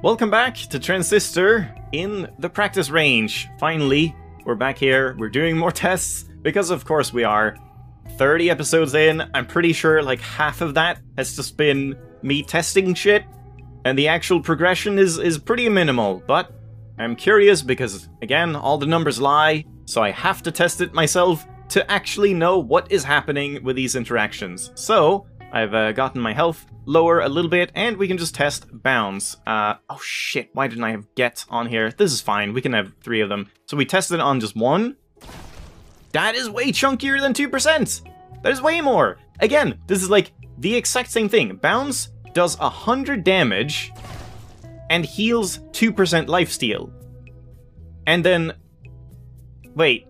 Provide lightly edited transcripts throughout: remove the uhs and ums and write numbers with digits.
Welcome back to Transistor in the practice range. Finally, we're back here, we're doing more tests, because of course we are. 30 episodes in, I'm pretty sure like half of that has just been me testing shit, and the actual progression is pretty minimal, but I'm curious because, again, all the numbers lie, so I have to test it myself to actually know what is happening with these interactions. So, I've gotten my health lower a little bit, and we can just test bounds. Oh shit, why didn't I have get on here? This is fine, we can have 3 of them. So we tested on just 1. That is way chunkier than 2%! That is way more! Again, this is like the exact same thing. Bounds does 100 damage and heals 2% lifesteal. And then... wait.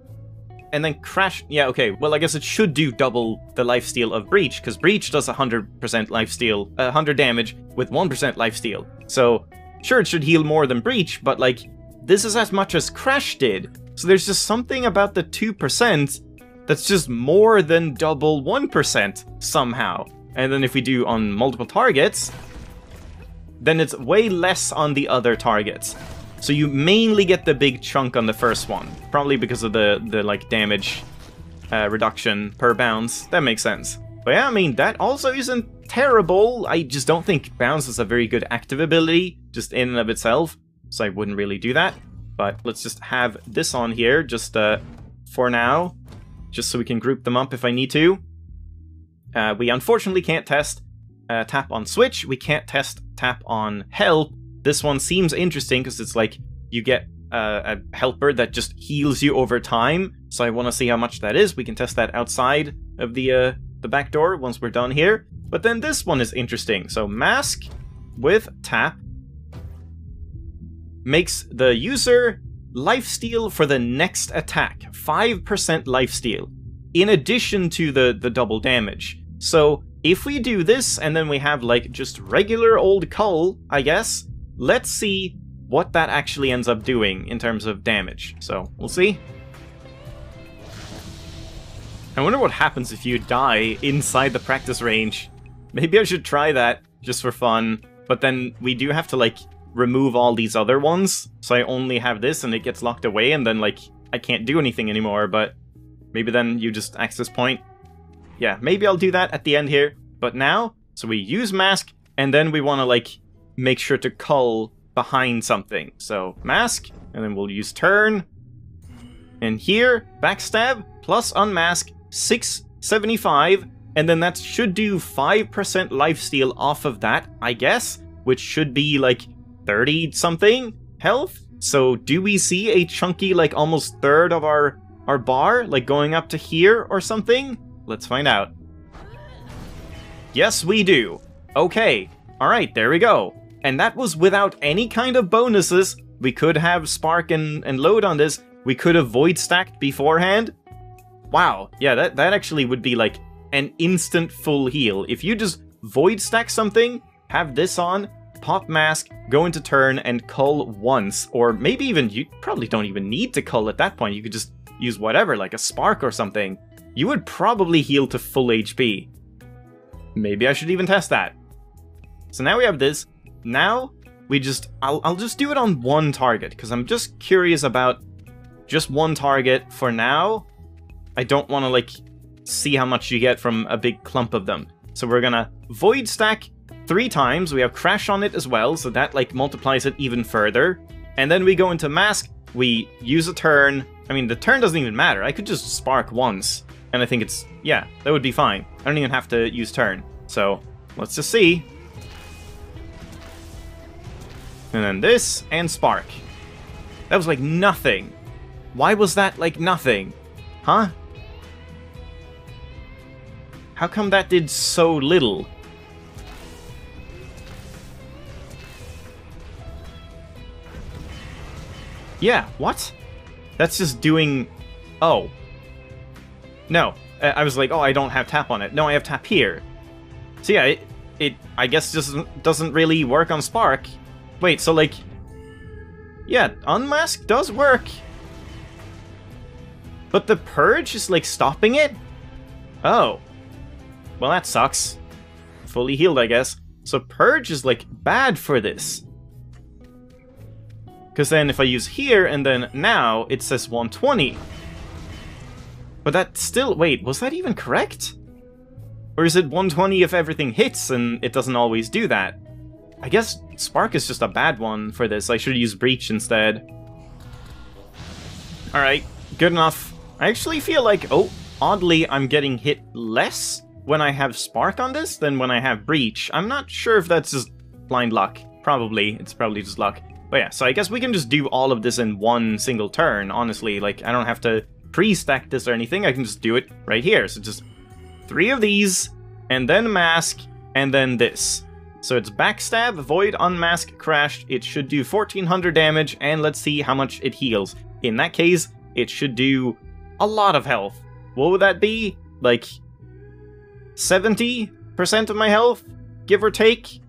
And then Crash... yeah, okay, well I guess it should do double the lifesteal of Breach, because Breach does 100% lifesteal, 100 damage with 1% lifesteal. So, sure, it should heal more than Breach, but like, this is as much as Crash did. So there's just something about the 2% that's just more than double 1% somehow. And then if we do on multiple targets, then it's way less on the other targets. So you mainly get the big chunk on the first one, probably because of the like damage reduction per bounce. That makes sense. But yeah, I mean, that also isn't terrible. I just don't think bounce is a very good active ability, just in and of itself, so I wouldn't really do that. But let's just have this on here, just for now, just so we can group them up if I need to. We unfortunately can't test tap on switch. We can't test tap on help. This one seems interesting because it's like you get a helper that just heals you over time. So I want to see how much that is. We can test that outside of the back door once we're done here. But then this one is interesting. So mask with tap makes the user lifesteal for the next attack. 5% lifesteal. In addition to the double damage. So if we do this and then we have like just regular old Cull, I guess, let's see what that actually ends up doing in terms of damage. So we'll see. I wonder what happens if you die inside the practice range. Maybe I should try that just for fun. But then we do have to like remove all these other ones. So I only have this and it gets locked away and then like I can't do anything anymore. But maybe then you just access point. Yeah, maybe I'll do that at the end here. But now, so we use mask and then we want to like make sure to cull behind something. So mask, and then we'll use turn. And here, backstab plus unmask, 675, and then that should do 5% lifesteal off of that, I guess, which should be like 30 something health. So do we see a chunky like almost third of our bar like going up to here or something? Let's find out. Yes, we do. Okay. Alright, there we go. And that was without any kind of bonuses. We could have spark and load on this. We could have void stacked beforehand. Wow, yeah, that actually would be like an instant full heal. If you just void stack something, have this on, pop mask, go into turn, and cull once. Or maybe even, you probably don't even need to cull at that point. You could just use whatever, like a spark or something. You would probably heal to full HP. Maybe I should even test that. So now we have this. Now, we just... I'll just do it on one target, because I'm just curious about just one target for now. I don't want to, like, see how much you get from a big clump of them. So we're gonna void stack 3 times. We have crash on it as well, so that, like, multiplies it even further. And then we go into mask. We use a turn. I mean, the turn doesn't even matter. I could just spark once. And I think it's... yeah, that would be fine. I don't even have to use turn. So, let's just see. And then this, and spark. That was like nothing. Why was that like nothing? Huh? How come that did so little? Yeah, what? That's just doing... oh. No. I was like, oh, I don't have tap on it. No, I have tap here. So yeah, it I guess just doesn't really work on spark. Wait, so like... yeah, unmask does work. But the purge is like stopping it? Oh. Well, that sucks. Fully healed, I guess. So purge is like bad for this. Because then if I use here and then now, it says 120. But that still... Wait, was that even correct? Or is it 120 if everything hits and it doesn't always do that? I guess Spark is just a bad one for this. I should use Breach instead. Alright, good enough. I actually feel like, oh, oddly, I'm getting hit less when I have Spark on this than when I have Breach. I'm not sure if that's just blind luck. Probably. It's probably just luck. But yeah, so I guess we can just do all of this in one single turn, honestly. Like, I don't have to pre-stack this or anything. I can just do it right here. So just 3 of these, and then Mask, and then this. So it's Backstab, Void, Unmask, Crashed. It should do 1400 damage, and let's see how much it heals. In that case, it should do a lot of health. What would that be? Like 70% of my health, give or take?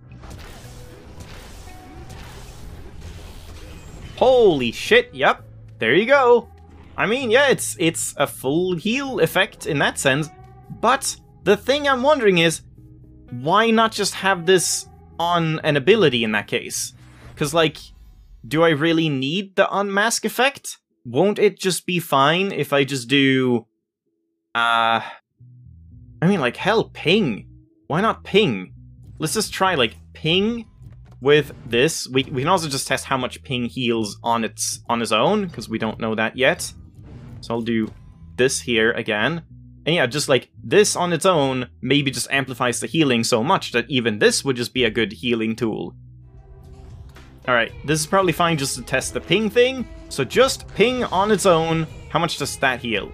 Holy shit, yep, there you go. I mean, yeah, it's a full heal effect in that sense, but the thing I'm wondering is, why not just have this on an ability in that case? Because, like, do I really need the unmask effect? Won't it just be fine if I just do... I mean, like, hell, ping. Why not ping? Let's just try, like, ping with this. We can also just test how much ping heals on its own, because we don't know that yet. So I'll do this here again. And yeah, just like this on its own maybe just amplifies the healing so much that even this would just be a good healing tool. Alright, this is probably fine just to test the ping thing. So just ping on its own, how much does that heal?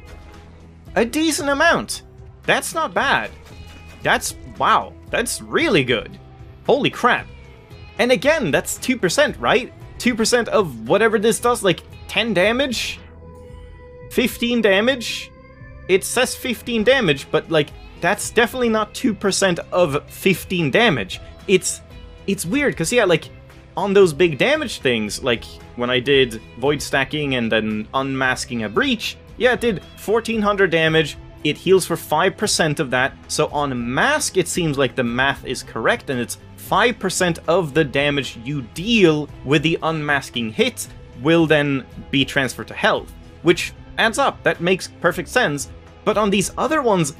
A decent amount! That's not bad. That's, wow, that's really good. Holy crap. And again, that's 2%, right? 2% of whatever this does, like 10 damage? 15 damage? It says 15 damage, but like, that's definitely not 2% of 15 damage. It's weird, because yeah, like, on those big damage things, like when I did Void Stacking and then Unmasking a Breach, yeah, it did 1400 damage, it heals for 5% of that, so on Mask it seems like the math is correct, and it's 5% of the damage you deal with the unmasking hit will then be transferred to health, which adds up, that makes perfect sense, but on these other ones,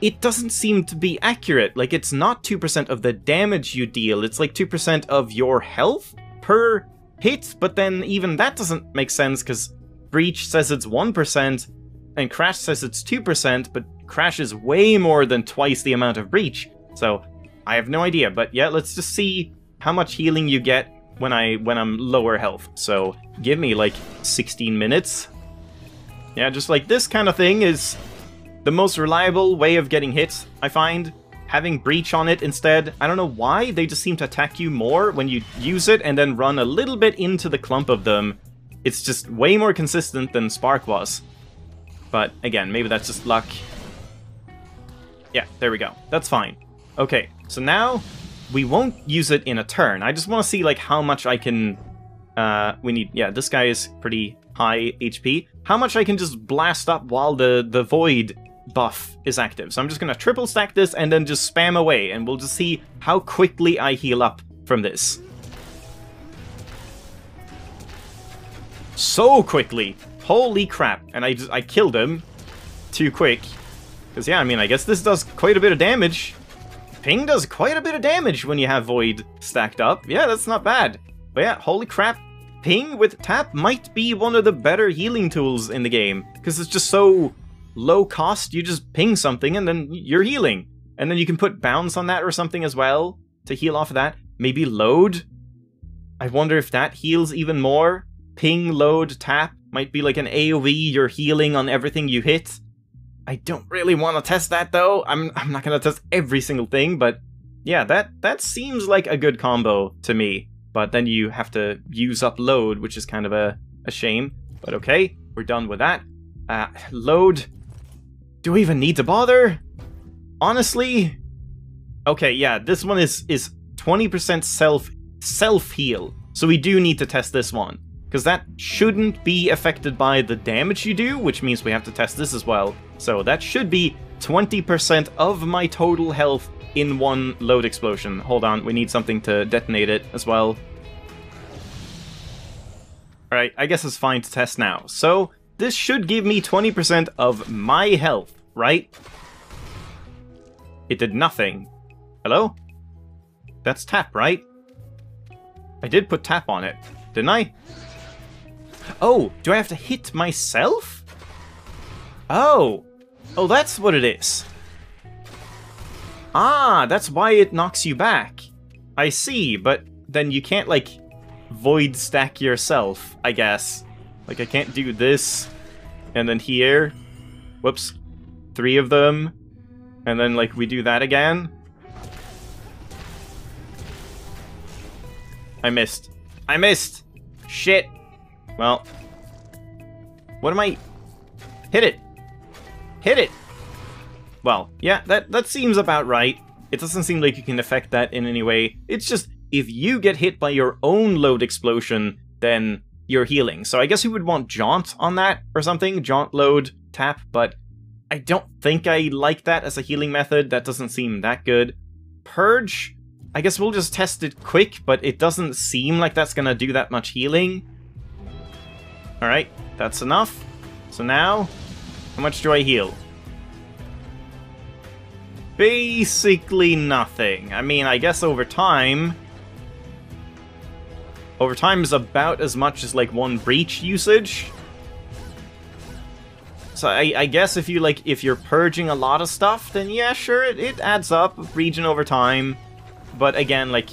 it doesn't seem to be accurate. Like, it's not 2% of the damage you deal, it's like 2% of your health per hit, but then even that doesn't make sense, because Breach says it's 1%, and Crash says it's 2%, but Crash is way more than twice the amount of Breach, so I have no idea, but yeah, let's just see how much healing you get when I'm lower health. So give me like 16 minutes. Yeah, just like this kind of thing is the most reliable way of getting hit, I find. Having Breach on it instead, I don't know why, they just seem to attack you more when you use it and then run a little bit into the clump of them. It's just way more consistent than Spark was. But again, maybe that's just luck. Yeah, there we go. That's fine. Okay, so now we won't use it in a turn. I just want to see like how much I can... we need... Yeah, this guy is pretty high HP. How much I can just blast up while the Void buff is active. So I'm just going to triple stack this and then just spam away, and we'll just see how quickly I heal up from this. So quickly! Holy crap! And I killed him too quick. Because yeah, I mean, I guess this does quite a bit of damage. Ping does quite a bit of damage when you have Void stacked up. Yeah, that's not bad. But yeah, holy crap. Ping with tap might be one of the better healing tools in the game. Because it's just so low cost, you just ping something and then you're healing. And then you can put bounce on that or something as well to heal off of that. Maybe load? I wonder if that heals even more. Ping, load, tap might be like an AoE, you're healing on everything you hit. I don't really want to test that though. I'm not going to test every single thing, but yeah, that seems like a good combo to me. But then you have to use up load, which is kind of a shame. But okay, we're done with that. Load. Do we even need to bother? Honestly? Okay, yeah, this one is 20% self-heal. So we do need to test this one. Because that shouldn't be affected by the damage you do, which means we have to test this as well. So that should be 20% of my total health in one load explosion. Hold on, we need something to detonate it as well. Alright, I guess it's fine to test now. So, this should give me 20% of my health, right? It did nothing. Hello? That's tap, right? I did put tap on it, didn't I? Oh, do I have to hit myself? Oh! Oh, that's what it is. Ah, that's why it knocks you back. I see, but then you can't, like, void stack yourself, I guess. Like, I can't do this, and then here. Whoops. 3 of them. And then, like, we do that again. I missed. I missed! Shit! Well. What am I... Hit it! Hit it! Well, yeah, that seems about right. It doesn't seem like you can affect that in any way. It's just, if you get hit by your own load explosion, then you're healing. So I guess you would want Jaunt on that or something. Jaunt, load, tap, but I don't think I like that as a healing method. That doesn't seem that good. Purge, I guess we'll just test it quick, but it doesn't seem like that's gonna do that much healing. Alright, that's enough. So now, how much do I heal? Basically nothing. I mean, I guess over time is about as much as, like, 1 breach usage. So I guess if you're purging a lot of stuff, then yeah, sure, it adds up, regen over time. But again, like,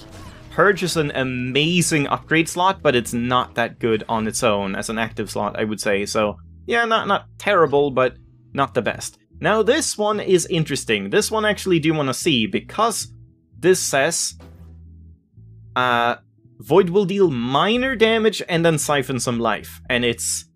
Purge is an amazing upgrade slot, but it's not that good on its own as an active slot, I would say. So yeah, not terrible, but not the best. Now this one is interesting. This one I actually do want to see, because this says Void will deal minor damage and then siphon some life. And it's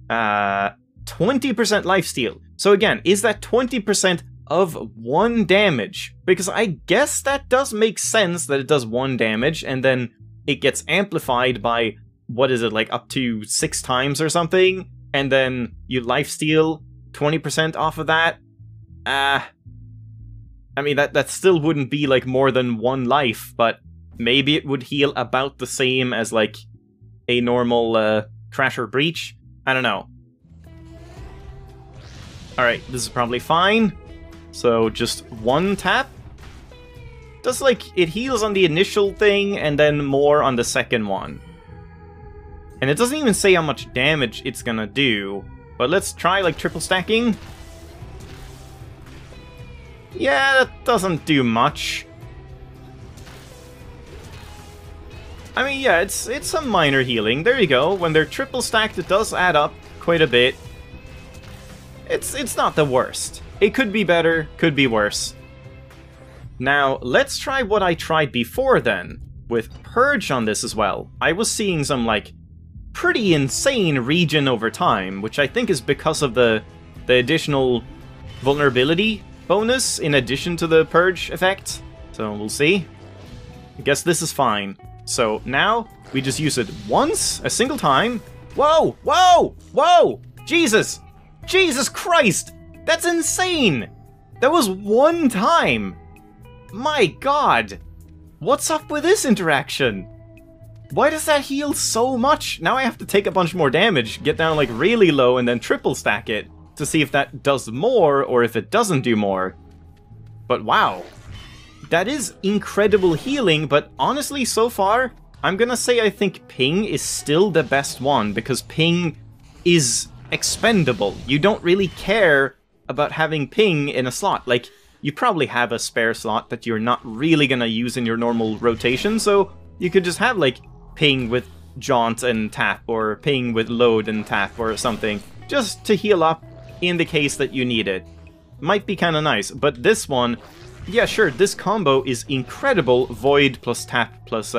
20% lifesteal. So again, is that 20% of 1 damage? Because I guess that does make sense that it does 1 damage and then it gets amplified by, what is it, like up to 6 times or something? And then you lifesteal 20% off of that? I mean, that still wouldn't be, like, more than 1 life, but maybe it would heal about the same as, like, a normal Crash or Breach? I don't know. Alright, this is probably fine. So, just 1 tap? Does, like, it heals on the initial thing, and then more on the second one. And it doesn't even say how much damage it's gonna do. But let's try, like, triple stacking. Yeah, that doesn't do much. I mean, yeah, it's some minor healing. There you go. When they're triple stacked, it does add up quite a bit. It's not the worst. It could be better, could be worse. Now, let's try what I tried before then, with Purge on this as well. I was seeing some, like, pretty insane regen over time, which I think is because of the additional vulnerability bonus in addition to the Purge effect. So we'll see. I guess this is fine. So now we just use it once, a single time. Whoa! Whoa! Whoa! Jesus! Jesus Christ! That's insane! That was 1 time! My god! What's up with this interaction? Why does that heal so much? Now I have to take a bunch more damage, get down like really low, and then triple stack it to see if that does more or if it doesn't do more. But wow. That is incredible healing, but honestly, so far, I'm gonna say I think Ping is still the best one, because Ping is expendable. You don't really care about having Ping in a slot. Like, you probably have a spare slot that you're not really gonna use in your normal rotation, so you could just have, like, Ping with Jaunt and tap, or Ping with load and tap, or something, just to heal up in the case that you need it. Might be kinda nice, but this one, yeah, sure, this combo is incredible. Void plus tap plus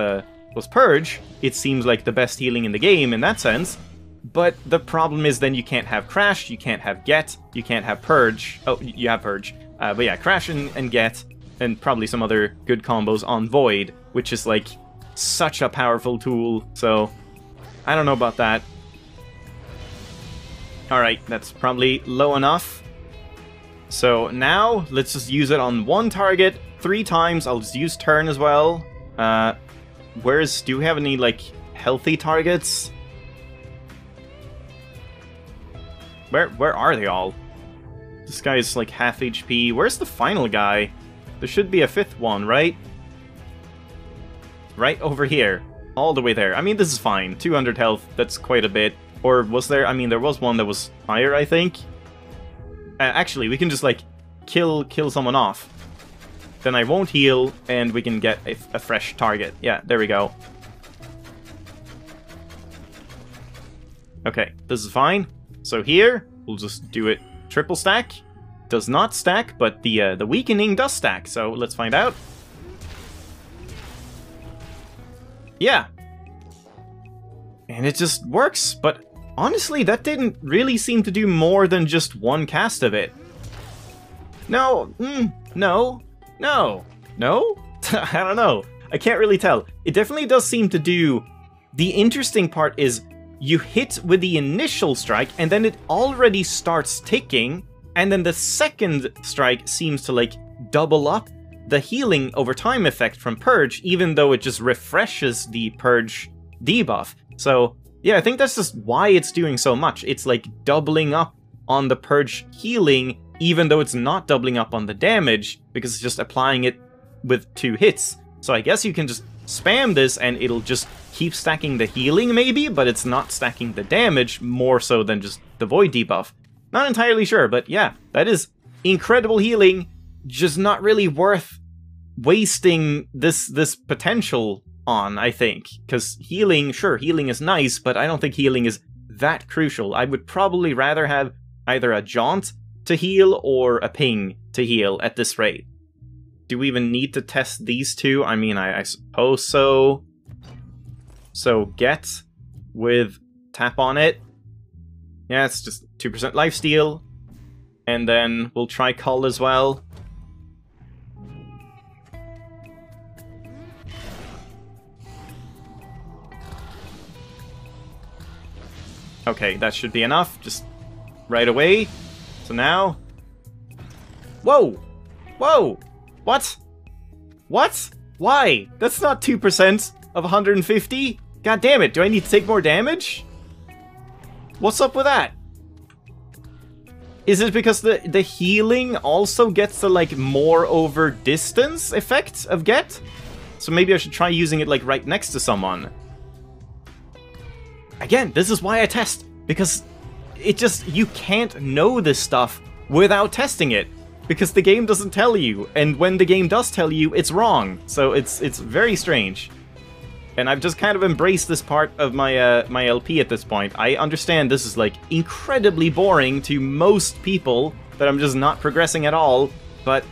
Purge. It seems like the best healing in the game in that sense. But the problem is then you can't have Crash, you can't have Get, you can't have Purge. Oh, you have Purge. But yeah, Crash and Get, and probably some other good combos on Void, which is like such a powerful tool, so I don't know about that. Alright, that's probably low enough. So now, let's just use it on 1 target 3 times. I'll just use turn as well. Do we have any, like, healthy targets? Where are they all? This guy is like half HP. Where's the final guy? There should be a fifth one, right? Right over here. All the way there. I mean, this is fine. 200 health, that's quite a bit. Or was there? I mean, there was one that was higher, I think. Actually, we can just, like, kill someone off. Then I won't heal, and we can get a fresh target. Yeah, there we go. Okay, this is fine. So here, we'll just do it triple stack. Does not stack, but the weakening does stack, so let's find out. Yeah. And it just works, but honestly, that didn't really seem to do more than just one cast of it. No, no, no, no? I don't know. I can't really tell. It definitely does seem to do... The interesting part is you hit with the initial strike, and then it already starts ticking, and then the second strike seems to, like, double up the healing over time effect from Purge, even though it just refreshes the Purge debuff. So, yeah, I think that's just why it's doing so much. It's, like, doubling up on the Purge healing, even though it's not doubling up on the damage, because it's just applying it with 2 hits. So I guess you can just spam this, and it'll just keep stacking the healing, maybe, but it's not stacking the damage more so than just the Void debuff. Not entirely sure, but yeah, that is incredible healing, just not really worth wasting this potential on, I think. Because healing, sure, healing is nice, but I don't think healing is that crucial. I would probably rather have either a Jaunt to heal or a Ping to heal at this rate. Do we even need to test these two? I mean, I suppose so. So get with tap on it. Yeah, it's just 2% lifesteal. And then we'll try Cull as well. Okay, that should be enough. Just right away. So now... Whoa! Whoa! What? What? Why? That's not 2% of 150? God damn it, do I need to take more damage? What's up with that? Is it because the healing also gets the, like, more over distance effect of get? So maybe I should try using it, like, right next to someone. Again, this is why I test, because it just, you can't know this stuff without testing it, because the game doesn't tell you, and when the game does tell you, it's wrong. So it's very strange. And I've just kind of embraced this part of my my LP at this point. I understand this is, like, incredibly boring to most people, that I'm just not progressing at all, but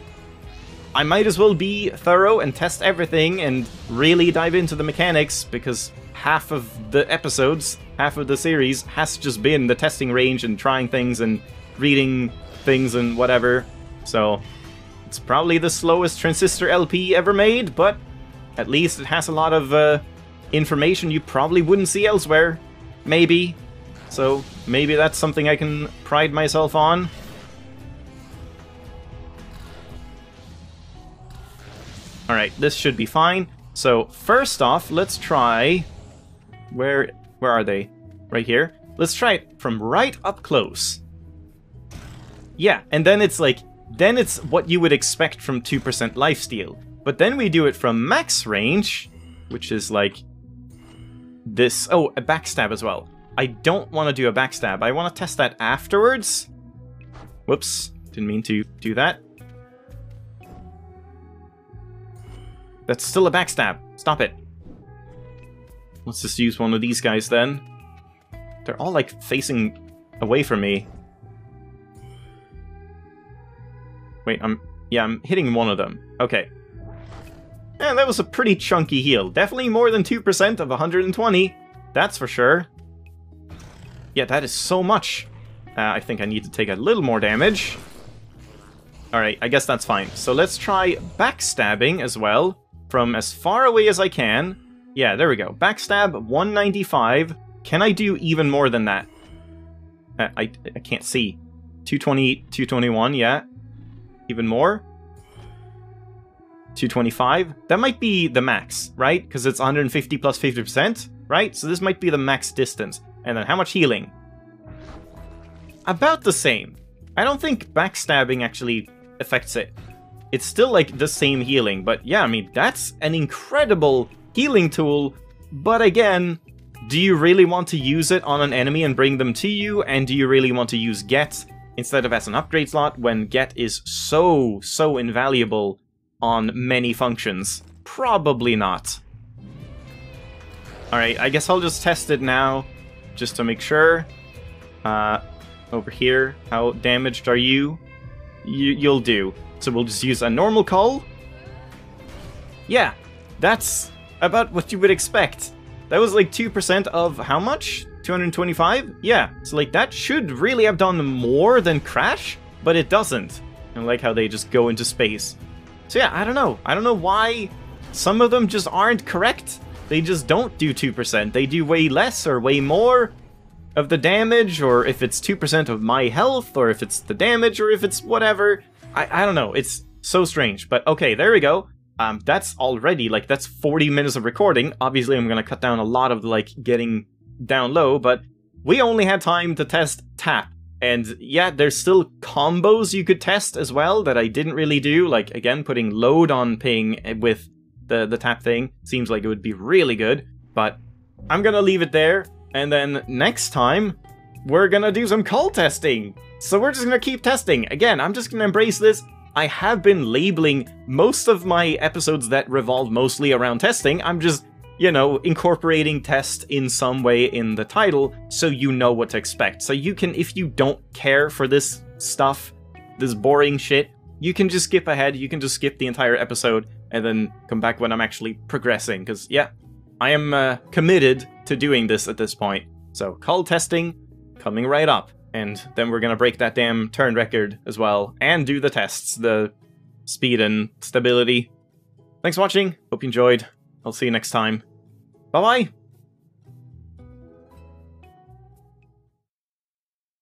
I might as well be thorough and test everything and really dive into the mechanics, because half of the episodes, half of the series, has just been the testing range and trying things and reading things and whatever. So it's probably the slowest Transistor LP ever made, but at least it has a lot of information you probably wouldn't see elsewhere. Maybe. So maybe that's something I can pride myself on. Alright, this should be fine. So first off, let's try... Where are they? Right here? Let's try it from right up close. Yeah, and then it's like... Then it's what you would expect from 2% lifesteal. But then we do it from max range, which is like... this... Oh, a backstab as well. I don't want to do a backstab. I want to test that afterwards. Whoops. Didn't mean to do that. That's still a backstab. Stop it. Let's just use one of these guys then. They're all, like, facing away from me. Wait, I'm hitting one of them. Okay. And that was a pretty chunky heal. Definitely more than 2% of 120. That's for sure. Yeah, that is so much. I think I need to take a little more damage. Alright, I guess that's fine. So let's try backstabbing as well. From as far away as I can. Yeah, there we go. Backstab, 195. Can I do even more than that? I can't see. 220, 221, yeah. Even more? 225? That might be the max, right? Because it's 150 plus 50%, right? So this might be the max distance. And then how much healing? about the same. I don't think backstabbing actually affects it. It's still like the same healing, but yeah, I mean, that's an incredible healing tool, but again, do you really want to use it on an enemy and bring them to you, and do you really want to use Get instead of as an upgrade slot when Get is so invaluable on many functions? Probably not. Alright, I guess I'll just test it now, just to make sure. Over here, how damaged are you? You'll do. So we'll just use a normal Cull. Yeah, that's about what you would expect. That was like 2% of how much? 225? Yeah, so like that should really have done more than Crash, but it doesn't. I like how they just go into space. So yeah, I don't know. I don't know why some of them just aren't correct. They just don't do 2%. They do way less or way more of the damage, or if it's 2% of my health, or if it's the damage, or if it's whatever. I don't know. It's so strange. But okay, there we go. That's already, like, that's 40 minutes of recording. Obviously, I'm gonna cut down a lot of, like, getting down low, but we only had time to test tap. And yeah, there's still combos you could test as well that I didn't really do. Like, again, putting load on ping with the tap thing seems like it would be really good. But I'm gonna leave it there. And then next time, we're gonna do some Cull testing. So we're just gonna keep testing. Again, I'm just gonna embrace this. I have been labeling most of my episodes that revolve mostly around testing. I'm just, you know, incorporating test in some way in the title so you know what to expect. So you can, if you don't care for this stuff, this boring shit, you can just skip ahead. You can just skip the entire episode and then come back when I'm actually progressing. Because, yeah, I am committed to doing this at this point. So, Cull testing coming right up. And then we're going to break that damn turn record as well. And do the tests, the speed and stability. Thanks for watching. Hope you enjoyed. I'll see you next time. Bye-bye.